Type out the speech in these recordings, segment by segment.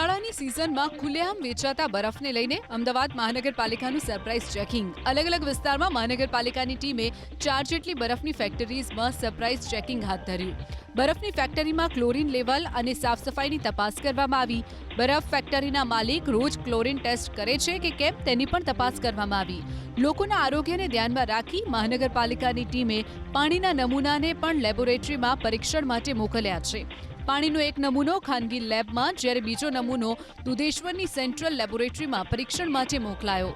શિયાળાની સિઝનમાં ખુલ્લેઆમ વેચાતા બરફને લઈને અમદાવાદ મહાનગરપાલિકાનું સરપ્રાઇઝ ચેકિંગ. અલગ અલગ વિસ્તારમાં મહાનગરપાલિકાની ટીમે 4 જેટલી બરફની ફેક્ટરીઝમાં સરપ્રાઇઝ ચેકિંગ હાથ ધર્યું. બરફની ફેક્ટરીમાં ક્લોરીન લેવલ અને સાફ સફાઈની તપાસ કરવામાં આવી. બરફ ફેક્ટરીના માલિક રોજ ક્લોરીન ટેસ્ટ કરે છે કે કેમ તેની પણ તપાસ કરવામાં આવી. લોકોના આરોગ્યને ધ્યાનમાં રાખી મહાનગરપાલિકાની ટીમે પાણીના નમૂનાને પણ લેબોરેટરીમાં પરીક્ષણ માટે મોકલ્યા છે. પાણીનો એક નમૂનો ખાનગી લેબમાં જ્યારે બીજો નમૂનો દુધેશ્વરની સેન્ટ્રલ લેબોરેટરીમાં પરીક્ષણ માટે મોકલાયો.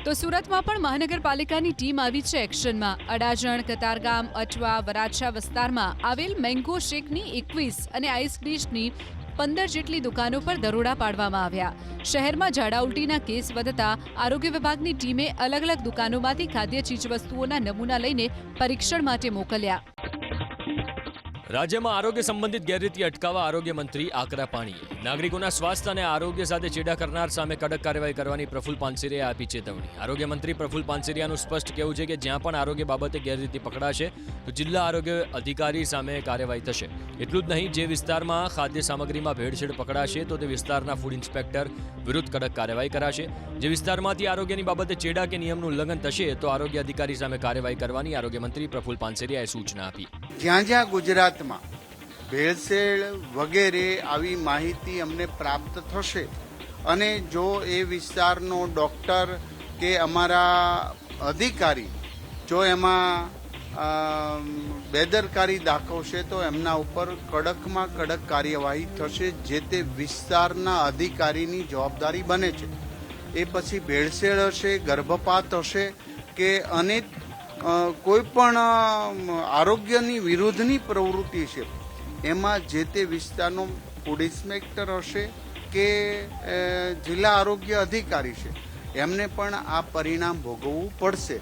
તો સુરતમાં પણ મહાનગરપાલિકાની ટીમ આવી છે એક્શનમાં. અડાજણ, કતારગામ, અટવા, વરાછા વિસ્તારમાં આવેલ મેંગો શેકની 21 અને આઈસ ડીશની 15 જેટલી દુકાનો પર દરોડા પાડવામાં આવ્યા. શહેરમાં ઝાડા ઉલટીના કેસ વધતા આરોગ્ય વિભાગની ટીમે અલગ અલગ દુકાનોમાંથી ખાદ્ય ચીજવસ્તુઓના નમૂના લઈને પરીક્ષણ માટે મોકલ્યા. રાજ્યમાં આરોગ્ય સંબંધિત ગેરરીતિ અટકાવવા આરોગ્ય મંત્રી આકરા પાણીએ નાગરિકોના સ્વાસ્થ્ય અને આરોગ્ય સાથે ચેડા કરનાર સામે કડક કાર્યવાહી કરવાની પ્રફુલ્લ પાનસેરિયાએ આપી ચેતવણી. આરોગ્ય મંત્રી પ્રફુલ્લ પાનસેરિયાનું સ્પષ્ટ કહેવું છે કે જ્યાં પણ આરોગ્ય બાબતે ગેરરીતિ પકડાશે તો જિલ્લા આરોગ્ય અધિકારી સામે કાર્યવાહી થશે. એટલું જ નહીં, જે વિસ્તારમાં ખાદ્ય સામગ્રીમાં ભેળસેળ પકડાશે તો તે વિસ્તારના ફૂડ ઇન્સ્પેક્ટર વિરુદ્ધ કડક કાર્યવાહી કરાશે. જે વિસ્તારમાંથી આરોગ્યની બાબતે ચેડા કે નિયમનું ઉલ્લંઘન થશે તો આરોગ્ય અધિકારી સામે કાર્યવાહી કરવાની આરોગ્ય મંત્રી પ્રફુલ્લ પાનસેરિયાએ સૂચના આપી. જ્યાં જ્યાં ગુજરાતમાં ભેળસેળ વગેરે આવી માહિતી અમને પ્રાપ્ત થશે અને જો એ વિસ્તારનો ડૉક્ટર કે અમારા અધિકારી જો એમાં બેદરકારી દાખવશે તો એમના ઉપર કડકમાં કડક કાર્યવાહી થશે. જે તે વિસ્તારના અધિકારીની જવાબદારી બને છે. એ પછી ભેળસેળ હશે, ગર્ભપાત હશે કે અનેક કોઈ પણ આરોગ્યની વિરુદ્ધની પ્રવૃત્તિ છે એમાં જે તે વિસ્તારનો ફૂડ ઇન્સ્પેક્ટર હશે કે જિલ્લા આરોગ્ય અધિકારી છે એમને પણ આ પરિણામ ભોગવવું પડશે.